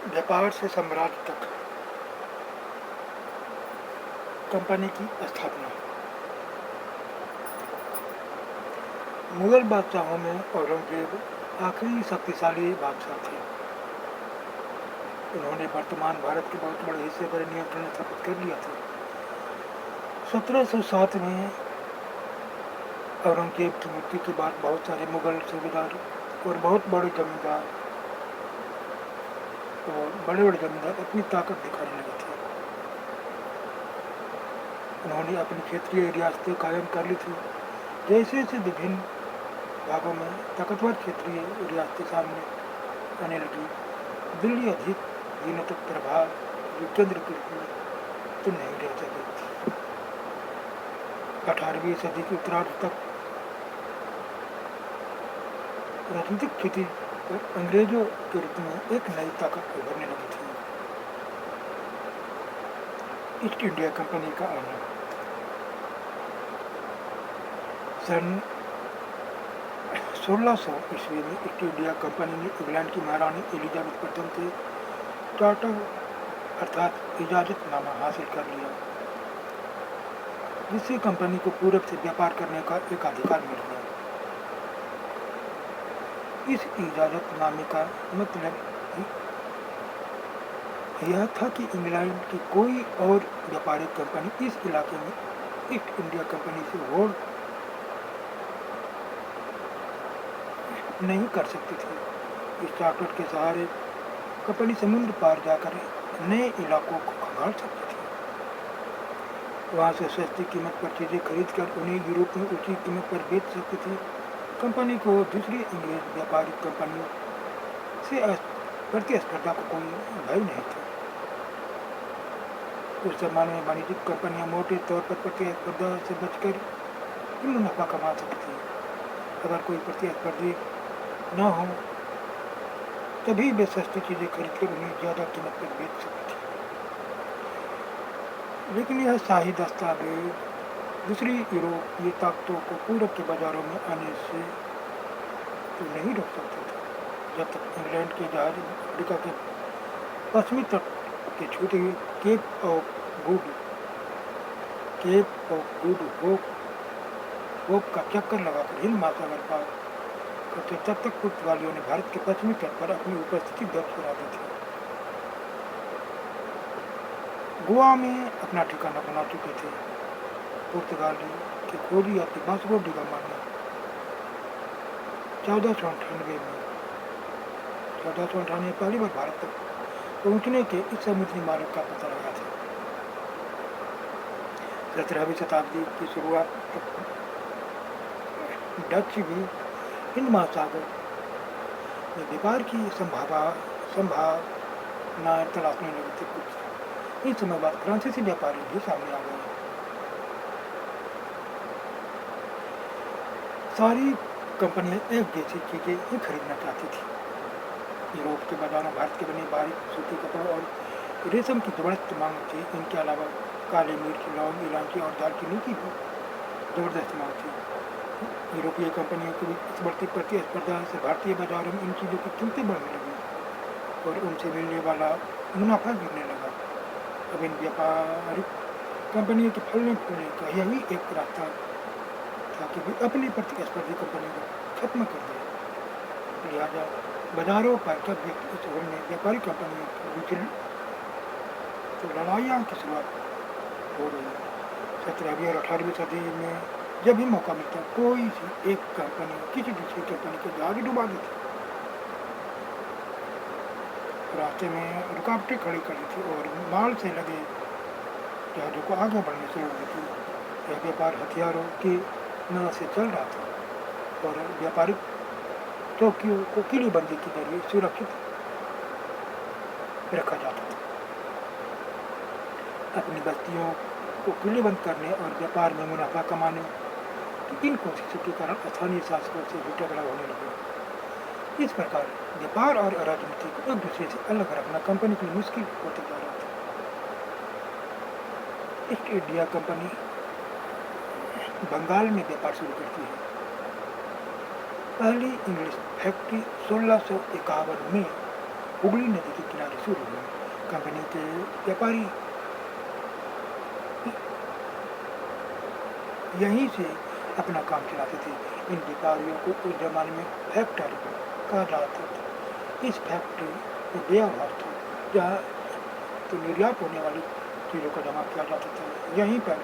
व्यापार से साम्राज्य तक कंपनी की स्थापना। मुगल बादशाहों में औरंगजेब आखिरी शक्तिशाली बादशाह थे। उन्होंने वर्तमान भारत के बहुत बड़े हिस्से पर नियंत्रण स्थापित कर लिया था। 1707 में औरंगजेब की मृत्यु के बाद बहुत सारे मुगल सूबेदार और बड़े बड़े जमींदार अपनी ताकत दिखाने लगे थे। उन्होंने अपनी क्षेत्रीय रियासतें कायम कर ली थी। जैसे जैसे विभिन्न भागों में ताकतवर क्षेत्रीय रियासतें सामने आने लगी, दिल्ली अधिक दिनों तक प्रभाव केंद्र के रूप में तो नहीं रह सके। 18वीं सदी के उत्तरार्ध तक राजनीतिक स्थिति पर अंग्रेजों के रूप में एक नई ताकत उभरने लगी थी। ईस्ट इंडिया कंपनी का आना। सन 1600 ईस्वी में ईस्ट इंडिया कंपनी ने इंग्लैंड की महारानी एलिजाबेथ प्रथम से चार्टर अर्थात इजाजतनामा हासिल कर लिया, जिससे कंपनी को पूरब से व्यापार करने का एक अधिकार मिल गया। इस इजाजतनामे का मतलब यह था कि इंग्लैंड की कोई और व्यापारिक कंपनी इस इलाके में ईस्ट इंडिया कंपनी से होड़ नहीं कर सकती थी। इस चार्टर के सहारे कंपनी समुद्र पार जाकर नए इलाकों को खंगाल सकती थी। वहाँ से सस्ती कीमत पर चीज़ें खरीद कर उन्हें यूरोप में ऊंची कीमत पर बेच सकती थी। कंपनी को दूसरी अंग्रेज व्यापारिक कंपनियों से प्रतिस्पर्धा को कोई भय नहीं था। उस जमाने में वाणिज्यिक कंपनियां मोटे तौर पर प्रतिस्पर्धा से बचकर ही मुनाफा कमा सकती थी। अगर कोई प्रतिस्पर्धी न हो तभी वे सस्ती चीज़ें खरीद कर उन्हें ज़्यादा कीमत पर बेच सकती थी। लेकिन यह शाही दस्तावेज दूसरी यूरोपीय ताकतों को पूरब के बाजारों में आने से तो नहीं रोक सकता था। जब तक इंग्लैंड के जहाज अफ्रीका के पश्चिमी तट के छोटे केप ऑफ गुड होप का चक्कर लगाकर हिंद महासागर पार करते, तब तक पुर्तगालियों ने भारत के पश्चिमी तट पर अपनी उपस्थिति दर्ज करा दी थी। गोवा में अपना ठिकाना बना चुके थे। पुर्तगाली के खोजी यात्री वास्को डी गामा ने 1498 में पहली बार भारत तक पहुंचने के इस समुद्री मार्ग का पता लगा था। 17वीं शताब्दी की शुरुआत तक डच भी हिंद महासागर में व्यापार की संभावनाएं तलाशने लगे थे। कुछ इस समय बाद फ्रांसीसी व्यापारी भी सामने आ गए। सारी कंपनियां एक जैसी चीजें ही खरीदना चाहती थी। यूरोप के बाजारों भारत के बने बारीक सूती कपड़ों और रेशम की जबरदस्त मांग थी। इनके अलावा काली मिर्च, लौंग, इलायची और दालचीनी की भी जबरदस्त मांग थी। यूरोपीय कंपनियों की इस बढ़ती प्रतिस्पर्धा से भारतीय बाजारों में इन चीज़ों की कीमतें बढ़ने लगी और उनसे मिलने वाला मुनाफा गिरने लगा। अब इन व्यापारिक कंपनियों के फलने फूलने का यही एक रास्ता था कि वे अपनी प्रतिस्पर्धी कंपनियों को खत्म कर दें। लिहाजा बाजारों पर जब इस ओर में व्यापारिक कंपनियों के बीच तो लड़ाइयाँ की शुरुआत हो रही। 17वीं और 18वीं सदी में जब भी मौका मिलता कोई सी एक कंपनी किसी दूसरी कंपनी को जहाज डुबा देती, रास्ते में रुकावटें खड़ी करी थी और माल से लगे जहाजों को आगे बढ़ने से रोक देती। यह व्यापार हथियारों की मदद से चल रहा था और व्यापारिक चौकियों को किलीबंदी के जरिए सुरक्षित रखा जाता था। अपनी बस्तियों को किलीबंद करने और व्यापार में मुनाफा कमाने की इन कोशिशों के कारण स्थानीय शासकों से भी झगड़ा होने लगा। इस प्रकार व्यापार और राजनीति को एक दूसरे से अलग रखना कंपनी के लिए मुश्किल होता जा रहा था। ईस्ट इंडिया कंपनी बंगाल में व्यापार शुरू करती है। पहली इंग्लिश फैक्ट्री 1651 में हुगली नदी के किनारे शुरू हुई। कंपनी के व्यापारी यहीं से अपना काम चलाते थे। इन व्यापारियों को उस जमाने में फैक्ट्री कहा जाता था। इस फैक्ट्री में वेयर हाउस था जहाँ तो निर्यात होने वाली चीज़ों को जमा किया जाता था। यहीं पर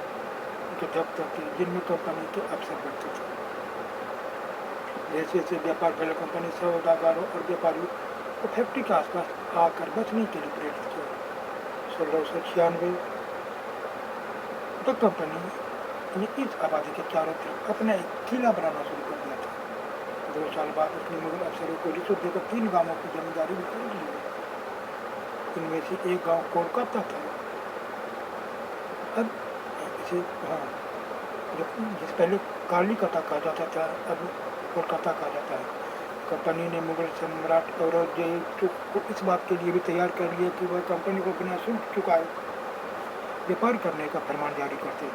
उनके दफ्तर थे जिनमें कंपनी के अफसर बैठते थे। जैसे जैसे व्यापार फैला, कंपनी सौदागारों और व्यापारियों को फैक्ट्री के आसपास आकर बचने के लिए प्रेरित किया। 1696 तक कंपनी ने इस आबादी के चारों तरफ अपना एक किला बनाना शुरू कर दिया था। 2 साल बाद उसने मुगल अफसरों को रिश्वत देकर 3 गांवों की जमींदारी भी खरीद ली। इनमें से एक गांव कोलकाता था। अब इसे जिस पहले कालीकता कहा जाता था, अब कोलकाता कहा जाता है। कंपनी ने मुगल सम्राट औरंगजेब को इस बात के लिए भी तैयार कर लिया कि वह कंपनी को बिना शुल्क चुकाए व्यापार करने का फरमान जारी करते।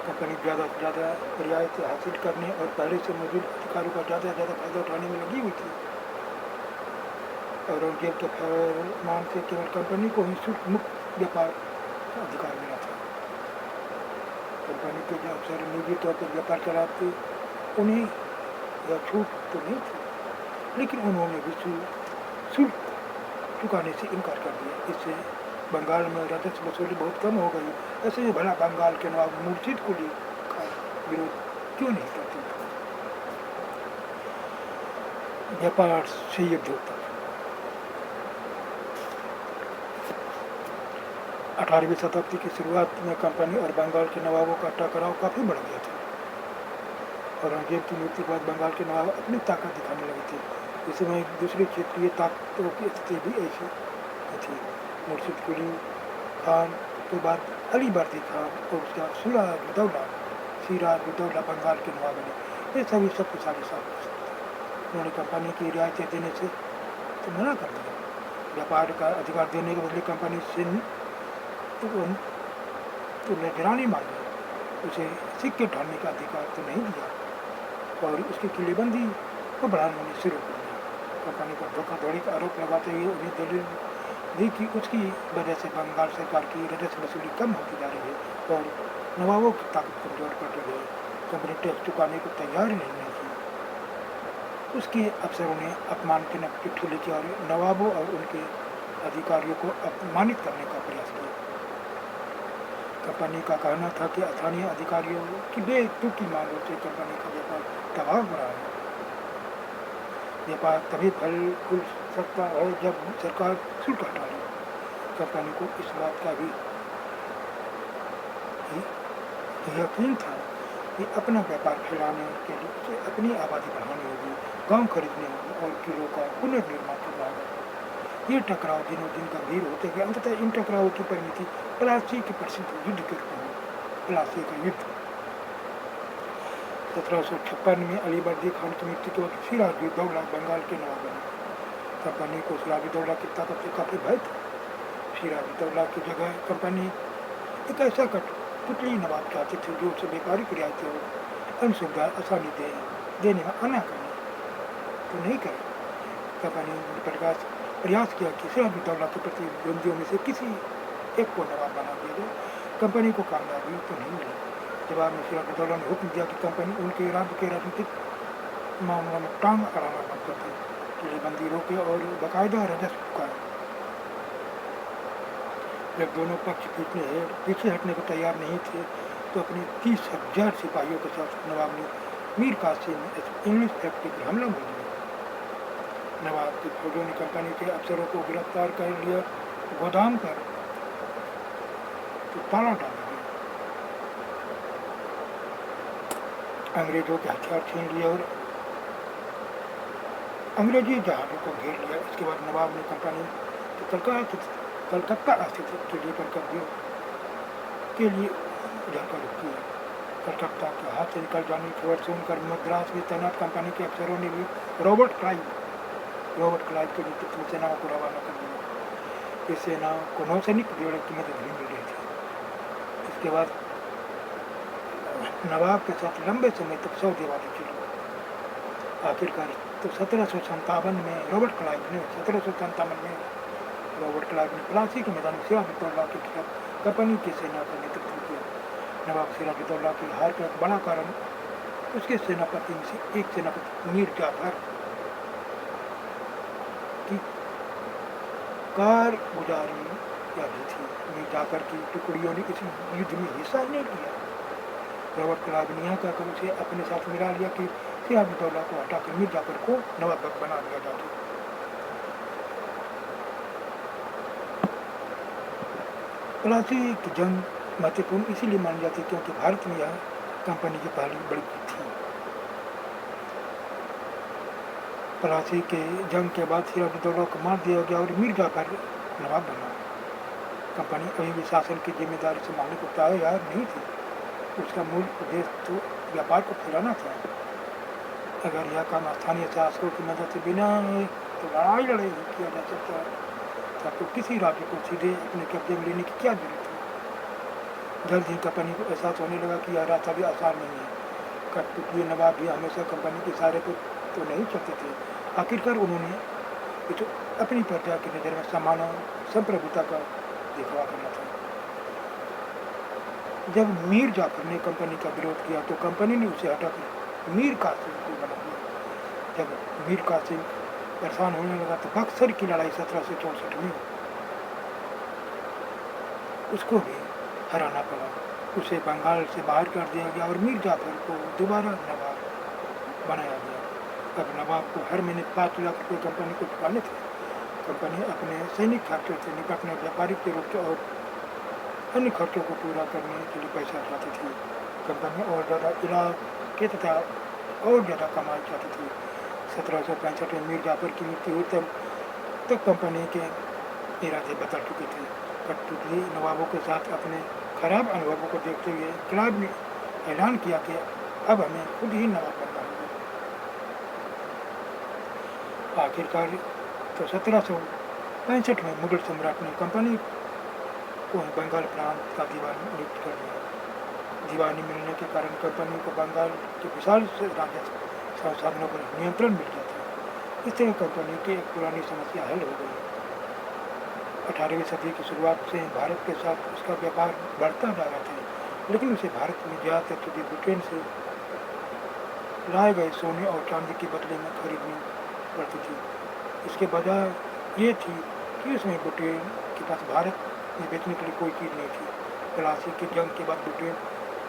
कंपनी ज़्यादा से ज़्यादा रियायतें हासिल करने और पहले से मौजूद अधिकारियों का ज़्यादा से ज़्यादा फायदा उठाने में लगी हुई थी। औरंगजेब के फरमान से केवल कंपनी को ही शुल्क मुक्त व्यापार का अधिकार मिला था। कंपनी के जो अफसर निजी तौर पर व्यापार चलाते, उन्हें यह छूट तो नहीं थी, लेकिन उन्होंने भी शुल्क चुकाने से इनकार कर दिया। इससे बंगाल में राजस्व वसूली बहुत कम हो गई। ऐसे ही भला बंगाल के नवाब मुर्शिद कुली का विरोध क्यों नहीं करते? व्यापार से युद्ध होता। 18वीं शताब्दी की शुरुआत में कंपनी और बंगाल के नवाबों का टकराव काफ़ी बढ़ गया था। औरंगजेब की मृत्यु के बाद बंगाल के नवाब अपनी ताकत दिखाने लगे थे। इस समय दूसरी क्षेत्रीय ताकतों की स्थिति भी ऐसी थी। मुर्शिद कुली खान के बाद अली बर्दी खान और उसके बाद सिराजुद्दौला बंगाल के नवाब बने। ये सभी शक्तिशाली शासक थे। उन्होंने कंपनी की रियायतें देने से तो मना कर दिया। व्यापार का अधिकार देने के बदले कंपनी से तो निगरानी मांगी। उसे सिक्के ढालने का अधिकार तो नहीं दिया और उसकी किलेबंदी को बढ़ाने शुरू कर दिया। कंपनी पर धोखाधड़ी का आरोप लगाते हुए उन्हें दलील दी कि उसकी वजह से बंगाल सरकार की राजस्व वसूली कम होती जा रही है और नवाबों की ताकत कमजोर पड़ रही है। कंपनी टैक्स चुकाने को तैयार नहीं थी। उसके अफसरों ने अपमानजनक चिट्ठी लिखी और नवाबों और उनके अधिकारियों को अपमानित करने का प्रयास किया। कंपनी का कहना था कि स्थानीय अधिकारियों की बेतुकी मांगों से कंपनी का व्यापार तबाह हो रहा है। व्यापार तभी फल फूल सकता है जब सरकार शुल्क हटा ले। कंपनी को इस बात का भी यकीन था कि अपना व्यापार फैलाने के लिए उसे अपनी आबादी बढ़ानी होगी, गांव खरीदने होंगे और किलों का पुनर्निर्माण करना होगा। ये टकराव दिनों दिन गंभीर होते गए। अंततः इन टकरावों की परिणति प्लासी के प्रसिद्ध युद्ध के रूप में हुई। प्लासी का युद्ध 1756 में अली बर्दी खान की मृत्यु के बाद सिराजुद्दौला बंगाल के नवाब बने। कंपनी को सिराजुद्दौला की ताकत से काफ़ी भय था। सिराजुद्दौला की जगह कंपनी एक ऐसा कठपुतली नवाब चाहते थे जो उसे व्यापारिक रियायतें और अन्य सुविधाएं आसानी देने में आना करें तो नहीं करे। कंपनी ने प्रयास किया कि सिराजुद्दौला के प्रतिद्वंदियों में से किसी एक को नवाब बना दिया जाए। कंपनी को कामयाबी तो नहीं मिली। जवाब में सिराजुद्दौला ने हुक्म दिया कि कंपनी उनके राज्य के राजनीतिक मामलों में टांग अड़ाना बंद कर दे, किलेबंदी रोके और बाकायदा राजस्व चुकाए। जब दोनों पक्ष पीछे हटने को तैयार नहीं थे तो अपने 30,000 सिपाहियों के साथ नवाब ने मीर कासिम में इंग्लिश फैक्ट्री पर हमला बोल दिया। नवाब की फौजों ने कंपनी के अफसरों को गिरफ्तार कर लिया। गोदाम पर तो ताला डाल दिया। अंग्रेजों के हथियार छीन लिए और अंग्रेजी जहाज़ों को घेर लिया। इसके बाद नवाब ने कंपनी के कलकत्ता स्थित किले पर कब्जे के लिए उधर का रुख किया। कलकत्ता के हाथ से निकल जाने की खबर सुनकर मद्रास में तैनात कंपनी के अफसरों ने भी रॉबर्ट क्लाइव के नेतृत्व में सेनाओं को रवाना कर दिया। इस सेनाओं को नौसैनिक ब्यूरो की मदद भी मिल रही थी। इसके बाद नवाब के साथ लंबे समय तक सौदेबाजी चली। आखिरकार तो 1757 में रॉबर्ट क्लाइव ने प्लासी के मैदान में सिराजुद्दौला के खिलाफ कंपनी की सेना का नेतृत्व किया। नवाब सिराजुद्दौला की हार का एक बड़ा कारण उसके सेनापति में से एक सेनापति मीर जाफर की कारगुजारी भी थी। मीर जाफर की टुकड़ियों ने इस युद्ध में हिस्सा नहीं लिया। रॉबर्ट क्लाइव ने यहाँ कहकर उसे अपने साथ मिला लिया कि सिराजुद्दौला को हटाकर मीर जाफर को नवाब बना दिया जाता। प्लासी की जंग महत्वपूर्ण इसीलिए मानी जाती क्योंकि भारत में यह कंपनी की पहली बड़ी जीत थी। प्लासी के जंग के बाद सिराजुद्दौला को मार दिया गया और मीर जाफर नवाब बना। कंपनी अभी भी शासन की जिम्मेदारी संभालने को तैयार नहीं थी। उसका मूल उद्देश्य तो व्यापार को फैलाना था। अगर यह काम स्थानीय शासकों की मदद से बिना तो लड़ाई किया जा सकता था, तो किसी राज्य को सीधे अपने कब्जे में लेने की क्या जरूरत है। जल्द ही कंपनी को एहसास होने लगा कि यह रास्ता भी आसान नहीं है। कठपुतली नवाब भी हमेशा कंपनी के इशारे पर तो नहीं चलते थे। आखिरकार उन्होंने तो अपनी प्रजा की नज़र में सम्मान और संप्रभुता का दिखावा करना था। जब मीर जाफर ने कंपनी का विरोध किया तो कंपनी ने उसे हटाकर मीर कासिम को बना दिया। जब मीर कासिम परेशान होने लगा तो बक्सर की लड़ाई 1764 में उसको भी हराना पड़ा। उसे बंगाल से बाहर कर दिया गया और मीर जाफर को दोबारा नवाब बनाया गया। अब नवाब को हर महीने 5 लाख रुपये कंपनी को चुकाने थे। कंपनी अपने सैनिक खर्चों से निपटने, व्यापारिक जरूरतों और अन्य खर्चों को पूरा करने के लिए पैसा चाहती थी। कंपनी और ज़्यादा इलाके तथा और ज़्यादा कमाई चाहती थी। 1765 में मीर जाफर की मृत्यु हुई तब कंपनी के इरादे बदल चुके थे। कठपुतली नवाबों के साथ अपने खराब अनुभवों को देखते हुए क्लाइव ने ऐलान किया कि अब हमें खुद ही नवाब बनना होगा। आखिरकार तो 1765 में मुगल सम्राट ने कंपनी को बंगाल प्रांत का दीवान नियुक्त कर दिया। दीवानी मिलने के कारण कंपनी को बंगाल के विशाल राजस्व संसाधनों पर नियंत्रण मिल गया था। इस तरह कंपनी की एक पुरानी समस्या हल हो गई। 18वीं सदी की शुरुआत से भारत के साथ उसका व्यापार बढ़ता जा रहा था, लेकिन उसे भारत में ज़्यादातर चीज़ें ब्रिटेन से लाए गए सोने और चांदी के बदले में खरीदनी पड़ती थी। इसके बजाय ये थी कि उसमें ब्रिटेन के पास भारत में बेचने के लिए कोई चीज़ नहीं थी। प्लासी की जंग के बाद ब्रिटेन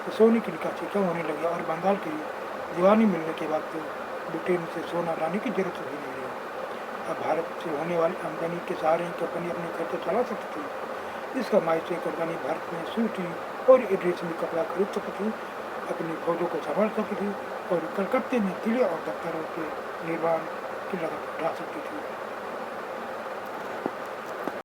से सोने की निकासी कम होने लगी और बंगाल की दीवानी मिलने के बाद तो ब्रिटेन से सोना लाने की जरूरत भी नहीं रही। अब भारत से होने वाली आमदनी के सहारे ही कंपनी अपने खर्चे चला सकती थी। इस कमाई से कंपनी भारत में सूती और रेशमी कपड़ा खरीद सकती थी, अपनी फौजों को संभाल सकती थी और कलकत्ते में किले और दफ्तरों के निर्माण की लागत उठा सकती थी।